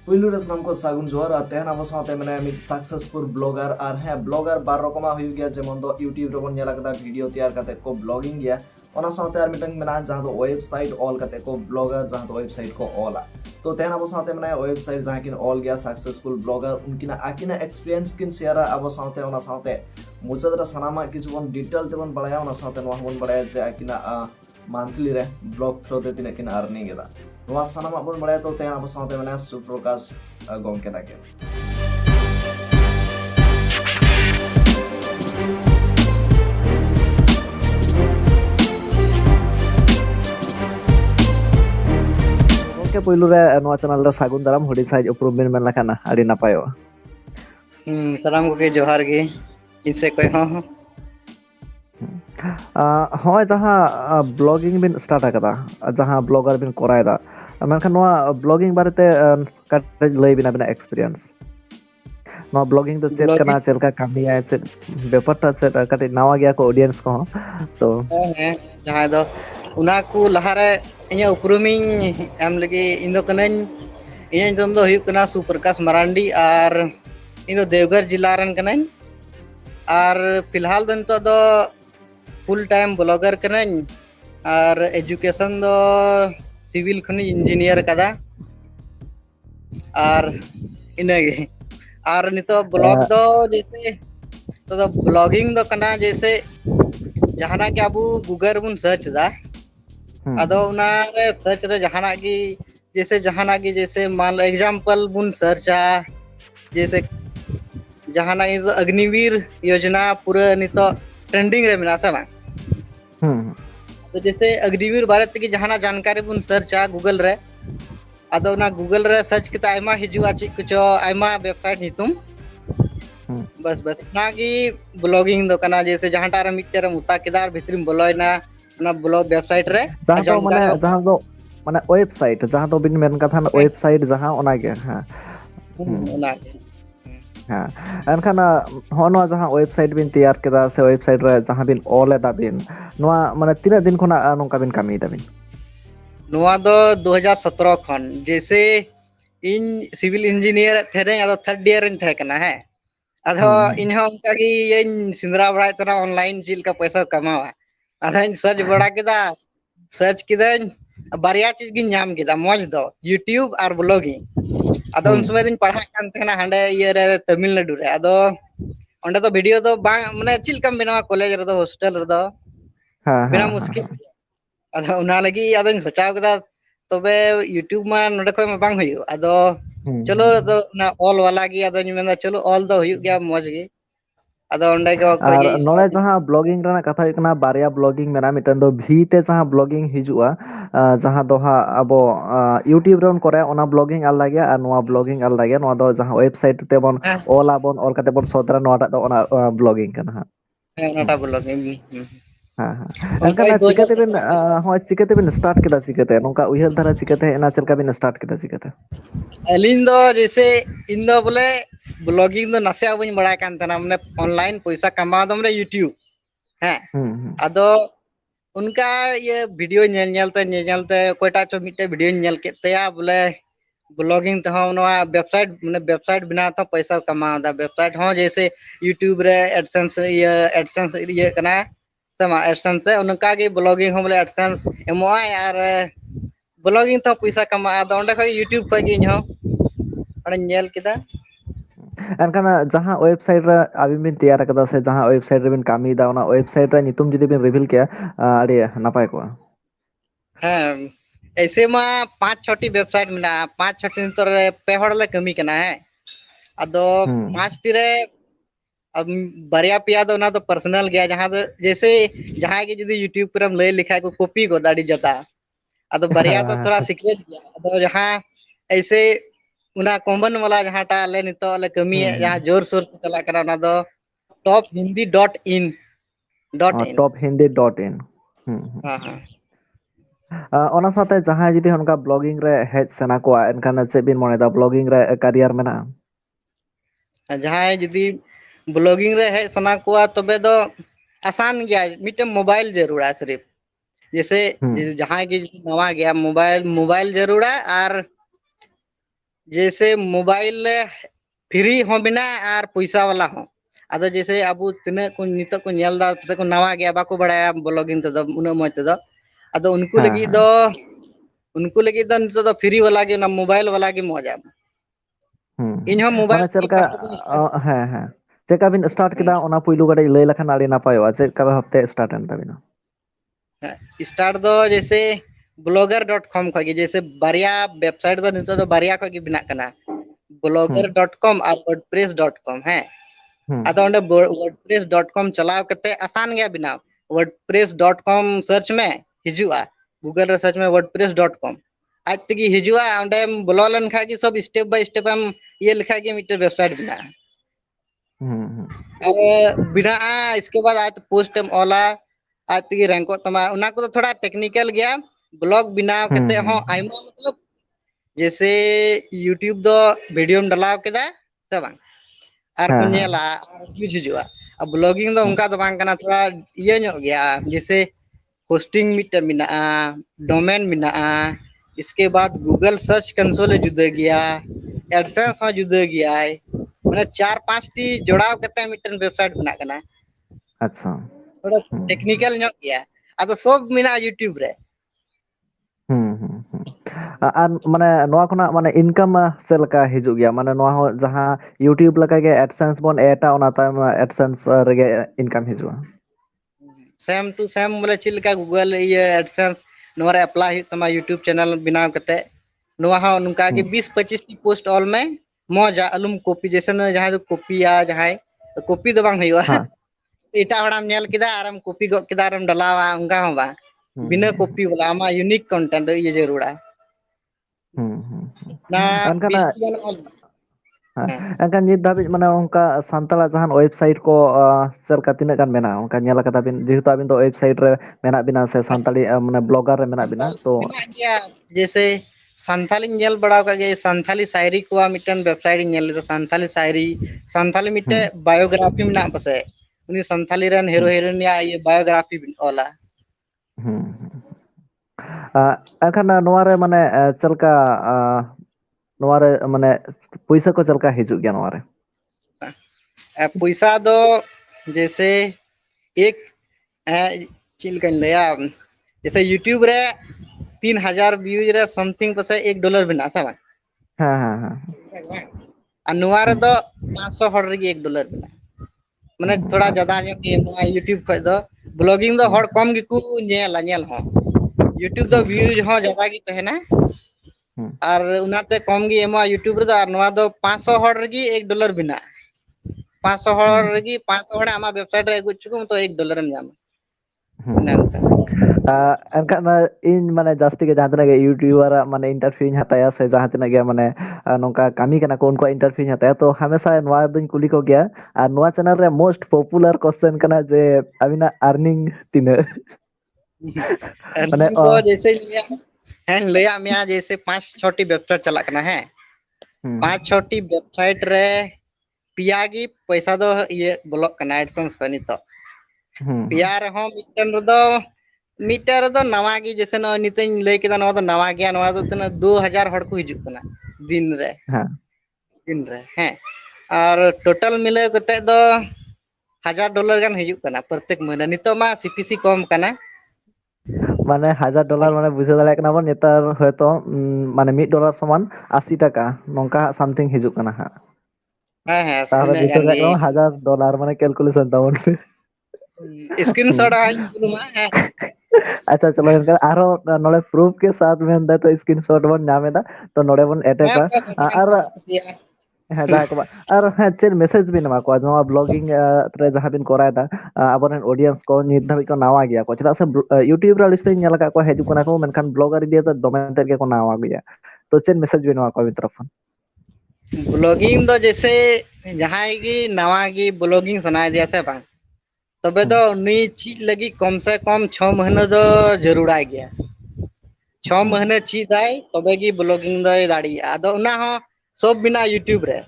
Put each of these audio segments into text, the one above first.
पुलु रे सानाम को सागुन जोहार और तेहन आबो साथे माने मिड सक्सेसफुल ब्लॉगर और है ब्लॉगर बार रकमा हुई गया जेमन दो यूट्यूब रे बन नेला कदा वीडियो तैयार करते को ब्लॉगिंग गया ओना साथे आर मिटन मेना जहां दो वेबसाइट ऑल करते को ब्लॉगर जहां दो वेबसाइट को ऑल तो तेहन आबो साथे माने वेबसाइट जहां किन ऑल गया सक्सेसफुल ब्लॉगर उनकिना आकिना एक्सपीरियंस किन शेयर आबो साथे ओना साथे मुचद रे सानामा किछु बन डिटेल तेबन बड़ाया ओना साथे नवा बन बड़ाया जे आकिना मंथली रे ब्लॉग थ्रो ते तिना किन अर्निंग गेदा नवा सानामा बन बड़ाया तो तेहन आबो साथे माने सुप्रकाश गमके ताके के पहिलु रे नवा चैनल रे सागुन दाराम हुडी साइज इम्प्रूवमेंट मेन लाखाना आडी नापायो साराम को के जोहार गे इनसे कोई हो होय जहां ब्लॉगिंग बिन स्टार्ट आकदा जहां ब्लॉगर बिन करायदा मेनखान नवा ब्लॉगिंग बारेते काटे लय बिना बिना एक्सपीरियंस नवा ब्लॉगिंग तो चेक करना चलका कामिया से बेपरटा से काटे नवा गया को ऑडियंस को तो जहां दो उना को लहारे इया उपरुमिंग एम लगे इंदो कनन इया जम दो हुयु कना सुप्रकाश मरांडी और इंदो देवघर जिला रन कनन और फिलहाल दन तो दो फुल टाइम ब्लॉगर कनन और एजुकेशन दो सिविल खन इंजीनियर कदा और इनगे और नितो ब्लॉग दो जैसे तो ब्लॉगिंग दो कना जैसे जहाना के अबू गूगल बुन सर्च दा अदो उना रे सर्च रे जहाना की जैसे मान लो एग्जांपल बुन सर्चा जैसे जहाना इस अग्निवीर योजना पूरा नितो ट्रेंडिंग रे मिना समा तो जैसे अग्निवीर बारे तक जहाना जानकारी बुन सर्चा गूगल रे अदो ना गूगल रे सर्च किता आयमा हिजुआ ची कुछो आयमा वेबसाइट नितुम बस ना की ब्लॉगिंग दो कना जैसे जहांटा रे मिक्टर मुता केदार भितरिम बोलयना ना ब्लॉग वेबसाइट रे जहां दो माने वेबसाइट जहां दो बिन मेन कथा वेबसाइट जहां ओना गे हां ओना गे हां एनखान होनो जहां वेबसाइट बिन तैयार केदा से वेबसाइट रे जहां बिन ऑल एदा बिन नोआ माने तीना दिन खना नोंका बिन कामी दा बिन नोआ दो 2017 खन जैसे इन सिविल इंजीनियर थेरे अदो थर्ड ईयर इन थे कना है अदो इन हो उनका की इन सिंदरा बड़ा तना ऑनलाइन चिल का पैसा कमावा अदन सर्च बड़ा केदा सर्च किदन बारिया चीज गिन नाम केदा मौज दो यूट्यूब और ब्लॉगिंग अदो उन समय दिन पढ़ा कान तेना हंडे ये रे तमिलनाडु रे अदो ओंडे तो वीडियो दो बा माने चिल कम बिना कॉलेज रे दो हॉस्टल रे दो बिना मुश्किल अदो उना लगी अदन सोचाव केदा तबे यूट्यूब मा नडे कोय मा बांग हुयु अदो चलो तो ना ऑल वाला की अदो मेना चलो ऑल दो हुयु गया मौज गे अदो ओंडे को और नोले जहां ब्लॉगिंग रना कथा इकना बारिया ब्लॉगिंग मेना मिटन दो भी ते जहां ब्लॉगिंग हिजुआ जहां दो हा अबो यूट्यूब रे करे ओना ब्लॉगिंग आल लागे और नोआ ब्लॉगिंग आल लागे नोआ दो जहां वेबसाइट ते बन ऑल आबन ऑल कते बन सोदरा नोटा दो ओना ब्लॉगिंग कना हां ओनाटा ब्लॉगिंग हां एनका चिकते बिन हो चिकते बिन स्टार्ट केदा चिकते नोका उहल धारा चिकते एना चलका बिन स्टार्ट केदा चिकते अलिन दो जैसे इन दो बोले ब्लॉगिंग दो नसे आबुन बड़ा कान तना माने ऑनलाइन पैसा कमा दो माने यूट्यूब हैं अदो उनका ये वीडियो नेलते कोटा चो मिटे वीडियो नेल केतया बोले ब्लॉगिंग तो हम नवा वेबसाइट माने वेबसाइट बिना तो पैसा कमा दा वेबसाइट हो जैसे यूट्यूब रे एडसेंस ये कना समा एडसेंस से उनका की ब्लॉगिंग हम बोले एडसेंस एमओ यार ब्लॉगिंग तो पैसा कमा दा ओंडे खय यूट्यूब खय गिन हो अरे नेल केदा एनखान जहां वेबसाइट रे आबिन बिन तैयार कदा से जहां वेबसाइट रे बिन कामी दा ओना वेबसाइट रे नितुम जदि बिन रिवील के आड़ी नापाय को हां ऐसे मा 5-6 वेबसाइट मिला 5-6 तो पे हड़ले कमी कना है अदो 5 टी रे अब बारिया पिया दो ना तो पर्सनल गया जहां तो जैसे जहां के जदी यूट्यूब पर हम ले लिखा को कॉपी को दाड़ी जता अदो बारिया तो थोड़ा सीक्रेट गया अदो जहां ऐसे उना कॉमन वाला जहां टा ले नितो ले कमी है जहां जोर सोर चला करा ना दो tophindy.in tophindy.in हां हां ओना साथे जहां जदि उनका ब्लॉगिंग रे हेज सना को एनखान से बिन मने दा ब्लॉगिंग रे करियर मेना जहां जदि ब्लॉगिंग रे हेज सना को तबे दो आसान गया मिटे मोबाइल जरूरा सिर्फ जैसे जहां की नवा गया मोबाइल जरूरा और जैसे मोबाइल फ्री हो बिना और पैसा वाला हो आदो जैसे अब तिना को नितो को नेल दा से को नवा गया बाको बड़ाया ब्लॉगिंग तो उन मज तो आदो हाँ हाँ उनको लगी दो नितो तो फ्री वाला के ना मोबाइल वाला के मजा इन हम मोबाइल माने की चलका फर्स्ट को स्टार्ट हाँ हाँ चेका बिन स्टार्ट किदा ओना पुइलु गडे लय लखन आड़ी नापायोआ चेका हफ्ते स्टार्ट एन तबिना स्टार्ट दो जैसे blogger.com खगे जैसे बारिया वेबसाइट दो नितो दो बारिया खगे बिना कना blogger.com और wordpress.com है आदो ओंडे wordpress.com चलाव कते आसान गया बिना wordpress.com सर्च में हिजुआ गूगल रे सर्च में wordpress.com आज तक हिजुआ ओंडे बोलो लन खागी सब स्टेप बाय स्टेप हम ये लिखा के मिटर वेबसाइट बिना और बिना इसके बाद आज पोस्ट हम ओला आज तक रैंको तमा उना को थोड़ा टेक्निकल गया ब्लॉग बिना कते हो आइमा मतलब जैसे यूट्यूब दो वीडियो में डालाव केदा से बांग आर को नेला व्यूज हिजुआ अब ब्लॉगिंग दो उनका तो बांग कना थोड़ा ये ᱧᱚᱜ गया जैसे होस्टिंग मिट मिना डोमेन मिना इसके बाद गूगल सर्च कंसोल जुदा गया एडसेंस हो जुदा गया माने 4-5 टी जोड़ाव कते मिटन वेबसाइट बना कना अच्छा थोड़ा टेक्निकल ᱧᱚᱜ गया आदो सब मिना यूट्यूब रे আর মানে নোয়া খনা মানে ইনকাম সেলকা হিজুগ গিয়া মানে নোয়া হো যাহা ইউটিউব লকা গে এডসেন্স বন এটা ওনা তাম এডসেন্স রেগে ইনকাম হিজুয়া सेम टू सेम बोले चिलका गूगल ये एडसेंस नोरा अप्लाई तमा यूट्यूब चैनल बिना कते नोआ हा नुका के 20-25 टी पोस्ट ऑल में मजा अलुम कॉपी जैसे न जहां तो कॉपी या जहां कॉपी दो बांग हयुआ एटा हड़ाम नेल किदा आराम कॉपी गो किदा आराम डलावा उनका हो बा बिना कॉपी वाला आमा यूनिक कंटेंट ये जरूर है ना अनकाना 20 जन ऑल एनकान नित धाबि माने उनका सांतला जहान वेबसाइट को सेलका तिना गान मेना उनका नेला कदा बिन जेहेतु अबिन तो वेबसाइट रे मेना बिना से सांतली माने ब्लॉगर रे मेना बिना तो जैसे सांथाली नेल बड़ा का गे सांथाली शायरी को मिटन वेबसाइट नेल तो सांथाली शायरी सांथाली मिटे बायोग्राफी में ना पसे उनी सांथाली रन हीरो हीरोइन या ये बायोग्राफी ओला एनखान नोआ रे माने चलका नोआ रे माने पैसा को चलका हिजुग गया नोआ रे पैसा दो जैसे एक चिल कन लिया जैसे यूट्यूब रे 3000 व्यूज रे समथिंग पसे $1 बिना सब हां हां हां अनुवार दो 500 हड़ रे $1 बिना माने थोड़ा ज्यादा यूट्यूब ख दो ब्लॉगिंग दो हड़ कम गिकू नेल हो यूट्यूब दो व्यूज हो ज्यादा गी तहना और उनाते कम गी एमा यूट्यूब रे दो और नवा दो 500 हड़ रे $1 बिना 500 हड़ रे 500 हड़ आमा वेबसाइट रे गुचुम तो $1 एम जाम एनखान इन माने जास्ती के जहां गे यूट्यूबर माने इंटरव्यू हताया से जहां तना गे माने नोका कामी कना को उनको इंटरव्यू हताया तो हमेशा नवा दिन कुली को गया और नवा चैनल रे मोस्ट पॉपुलर क्वेश्चन कना जे अबिना अर्निंग तिना माने तो जैसे है लया मिया जैसे 5-6 टी वेबसाइट चला कना है 5-6 टी वेबसाइट रे पियागी पैसा दो ये ब्लॉक कना एडसेंस कनी तो पिया रे हो मीटर दो नवा गी जैसे न नितन लय केदा नवा दो नवा गया नवा दो तना 2000 हड़ को हिजु कना दिन रे हैं और टोटल मिले कते दो $1000 गान हिजु कना प्रत्येक महीना नितो मा सीपीसी कम कना माने $1000 माने बुझे दाले कना बन नेतार हयतो माने $1 समान 80 टाका नोंका समथिंग हिजु कना हा हां ताहले बुझे दाले $1000 माने कैलकुलेशन तावन पे स्क्रीनशॉट आ मा अच्छा चलो इनका आरो नोले प्रूफ के साथ में अंदर तो स्क्रीनशॉट बन नामेदा तो नोडे बन एटेका आर है जा को आर है चेन मैसेज भी नमा को नवा ब्लॉगिंग रे जहां बिन करायदा अबरन ऑडियंस को नित धाबि को नावा गया को चला से यूट्यूब रे लिस्ट नेला का को हेजु कना को मेनखान ब्लॉगर दिया तो दोमेंटर के को नावा गया तो चेन मैसेज भी नमा को तरफ ब्लॉगिंग दो जैसे जहां की नवा की ब्लॉगिंग सुनाय दिया से बा तबे तो नी चीज लगी कम से कम 6 महीने दो जरूर आ गया 6 महीने चीज आए तबे की ब्लॉगिंग दो दाड़ी आदो ना हो सब बिना यूट्यूब रे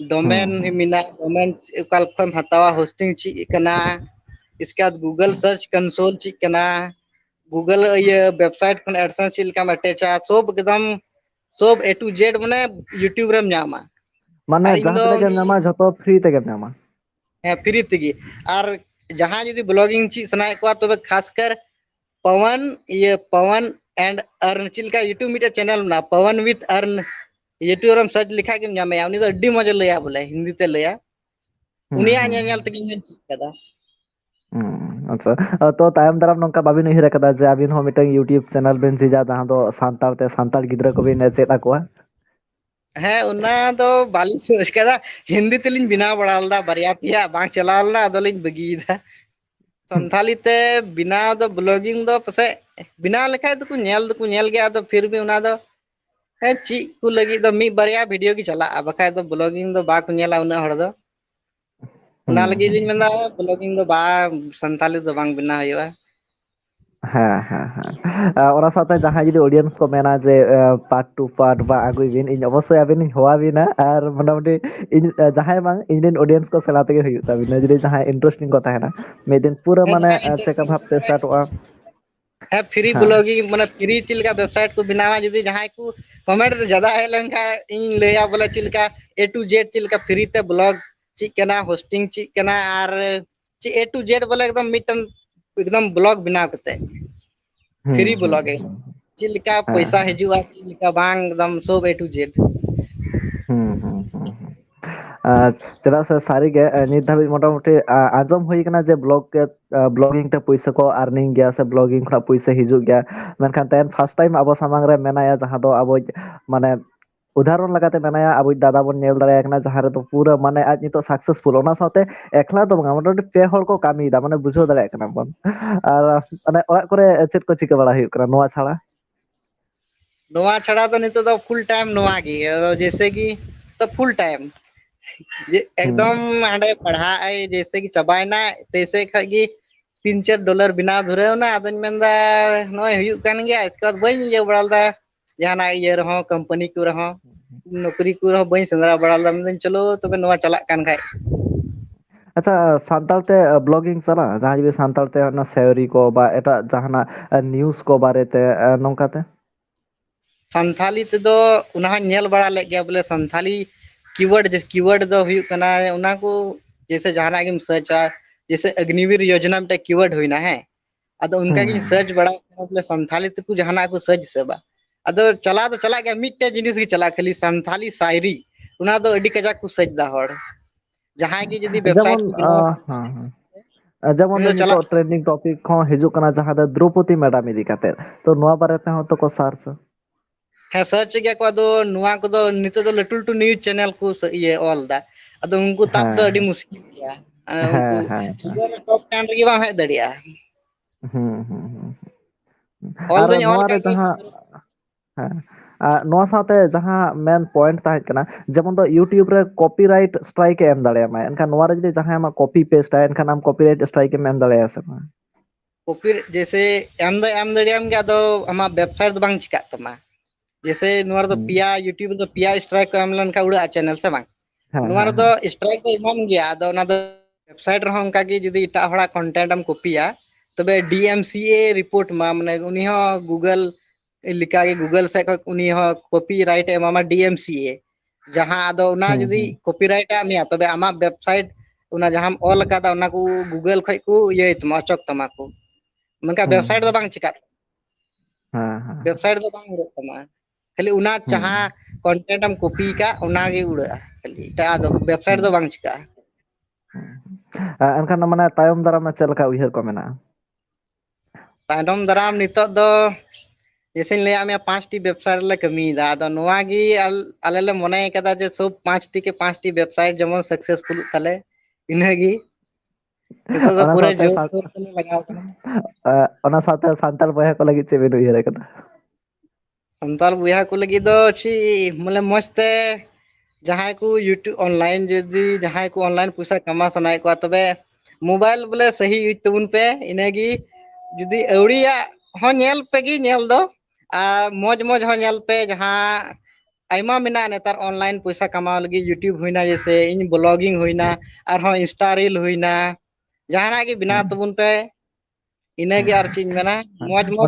डोमेन मिना डोमेन कल खम हतावा होस्टिंग ची कना इसके बाद गूगल सर्च कंसोल ची कना गूगल ये वेबसाइट खन एडसेंस चिल का अटैच सब एकदम सब A to Z माने YouTube रेम नामा माने और इन जहां दो तक नामा झतो फ्री तेगे नामा फ्री तेगी और जहां जदी ब्लॉगिंग ची सनाय को तबे खासकर पवन ये पवन एंड अर्न चिलका यूट्यूब मीडिया चैनल ना पवन विथ अर्न यूट्यूब रम सर्च लिखा के नामे उनी तो अड्डी मजा लया बोले हिंदी ते लया उनिया नेल तक इन चिक कदा अच्छा तो तायम दाराम नोंका बाबिन उहिर कदा जे आबिन हो मिटन यूट्यूब चैनल बेन सिजा जहां दो सांताल ते सांताल गिद्रा को बिन चेत आकोआ है उना तो बाली सोच कदा हिंदी तेलिन बिना बड़ालदा बारिया पिया बांग चलालना अदलिन बगीदा संथाली ते बिना दो ब्लॉगिंग दो पसे बिना लेखा तो को नेल गया तो फिर भी उना दो है ची को लगी दो मी बारिया वीडियो की चला बखा तो ब्लॉगिंग दो बा को नेला उना हड़ दो उना लगी लिन मेंदा ब्लॉगिंग दो बा संथाली दो बांग बिना होया हाँ हाँ हाँ और साथ जहाँ जुदी ऑडियंस को मेना जे पार्ट टू पार्ट बा आगुई बिन इन अवश्य आबिन होवा बिना और मोटामुटी इन जहाँ बांग इन ऑडियंस को सला तेगे हुयु ताबिना जुदी जहाँ इंटरेस्टिंग को ताहेना मिद दिन पूरा माने चेक भाव ते स्टार्ट हुआ है फ्री ब्लॉगिंग माने फ्री चिलका वेबसाइट को बनावा जुदी जहाँ को कमेंट ज्यादा है लंका इन लेया बोले Chilka A to Z Chilka free ते ब्लॉग चिक कना होस्टिंग चिक कना और ची A to Z बोले एकदम ब्लॉग बना करते फ्री ब्लॉग है चिलका पैसा हजुआ चिलका बांग एकदम सब A to Z चला से सारी गे नित धाबी मोटामुटी आजम हुई कना जे ब्लॉगिंग ते पैसा को अर्निंग गया से ब्लॉगिंग खरा पैसा हिजु गया मेनखान तेन फर्स्ट टाइम अब सामांग रे मेनाया जहां दो अब माने उदाहरण लगाते मेनाया अब दादा बन नेल दाड़ा एकना जहां रे तो पूरा माने आज नितो सक्सेसफुल ओना साथे एकला तो बंगा मोटामुटी पे हर को कामी दा माने बुझो दाड़ा एकना बन और माने ओरा करे चेत को चिका बड़ा हुई करा नोआ छाड़ा तो नितो तो फुल टाइम नोआ की जैसे कि तो फुल टाइम एकदम हांडे पढ़ा जैसे कि चबायना तैसे खगी $3-4 बिना धुरे ना अदन मेंदा नय हुयु कान गया इसके बाद बई ये बड़ालदा जहाना ये रहो कंपनी को रहो नौकरी को रहो बई संदरा बड़ालदा मन चलो तबे नवा चला कान खाय अच्छा सांताल ते ब्लॉगिंग चला जहां भी सांताल ते ना सेवरी को बा एटा जहाना न्यूज़ को बारे ते नोंकाते संथाली ते दो उना नेल बड़ा ले गया बोले संथाली कीवर्ड दो हुयु कना उना को जैसे जहाना के सर्च जैसे अग्निवीर योजना में कीवर्ड हुई ना है अद उनका की सर्च बड़ा बोले संथाली ते को जहाना को सर्च सेबा अद चला गया मिट्टे जिनिस की चला खाली संथाली शायरी उना दो अडी कजा को सर्च दा हड़ जहां की जदी वेबसाइट को जेमन तो ट्रेंडिंग टॉपिक को हिजु कना जहां द द्रौपदी मैडम इदी काते तो नोआ बारे ते हो तो को सर्च है सर्च गया को दो नुआ को दो नितो दो लटू लटू न्यूज़ चैनल को ये ऑल दा अदो उनको तब दो अडी मुश्किल गया उनको टॉप 10 रे बा हे दड़िया ऑल दो ऑल का जहां नोआ साथे जहां मेन पॉइंट ताहे कना जेमन दो यूट्यूब रे कॉपीराइट स्ट्राइक एम दाड़े मा एनका नोआ रे जदी जहां मा कॉपी पेस्ट है एनका नाम कॉपीराइट स्ट्राइक एम दाड़े से मा कॉपी जैसे एम दड़ियाम गया दो हमा वेबसाइट दो बांग चिका तमा जैसे नुआर दो पिया यूट्यूब दो पिया स्ट्राइक को एमलन का उड़ा चैनल से बांग नुआर दो स्ट्राइक दो इमाम गया दो ना दो वेबसाइट रहो उनका की जदी इटा हड़ा कंटेंट हम कॉपीया तबे DMCA रिपोर्ट मा माने उनी हो गूगल लिखा के गूगल से उनी हो कॉपीराइट एमामा DMCA जहां दो उना जदी कॉपीराइट आमिया तबे आमा वेबसाइट उना जहां ऑल कादा उना को गूगल खै को ये तमा अचक तमा को मनका वेबसाइट दो बांग चिका वेबसाइट दो बांग उड़े तमा खाली उना जहां कंटेंट हम कॉपी का उना गे उड़ा खाली ता दो वेबसाइट दो बांग चिका एनखान माने तायम दाराम चलका उहर को मेना तायम दाराम नितो दो जैसे ले आमे 5 टी वेबसाइट ले कमी दा दो नोआ गी आले ले मने कदा जे सब 5 टी वेबसाइट जेमन सक्सेसफुल तले इनगी नितो दो पूरा जोर तले लगाव कना ओना साथे सांताल बया को लगी चेबे उहर कदा संताल बुया को लगी दो ची मतलब मस्ते जहां को यूट्यूब ऑनलाइन जदी जहां को ऑनलाइन पैसा कमा सनाय को तबे मोबाइल बोले सही यूज तबुन पे इनेगी जदी औड़िया हो नेल पेगी नेल दो आ मौज हो नेल पे जहां आइमा मिना नेतार ऑनलाइन पैसा कमा लगी यूट्यूब होइना जैसे इन ब्लॉगिंग होइना और हो इंस्टा रील होइना जहाना की बिना तबुन पे इनेगी आर चीज मेना मौज बिन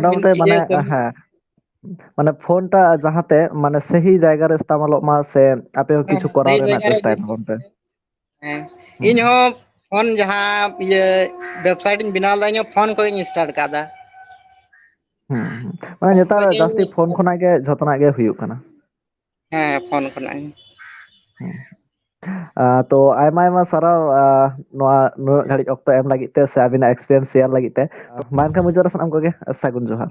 माने फोन टा जहाते माने सही जायगा रे इस्तेमाल मा से आपे हो किछु सही कराव रेना जगह चेष्टा रे फोन पे इन हो फोन जहां ये वेबसाइट इन बिना दा इन फोन को इन स्टार्ट कादा माने फोन नेतार को जास्ती फोन खना के जतना के हुयु kana फोन को ना तो आयमा आयमा साराव नोआ नुआ घड़ी ऑक्टो एम लगी ते से अबिना एक्सपीरियंस शेयर लगी ते मान का मुजरा सनम को के सागुन जोहार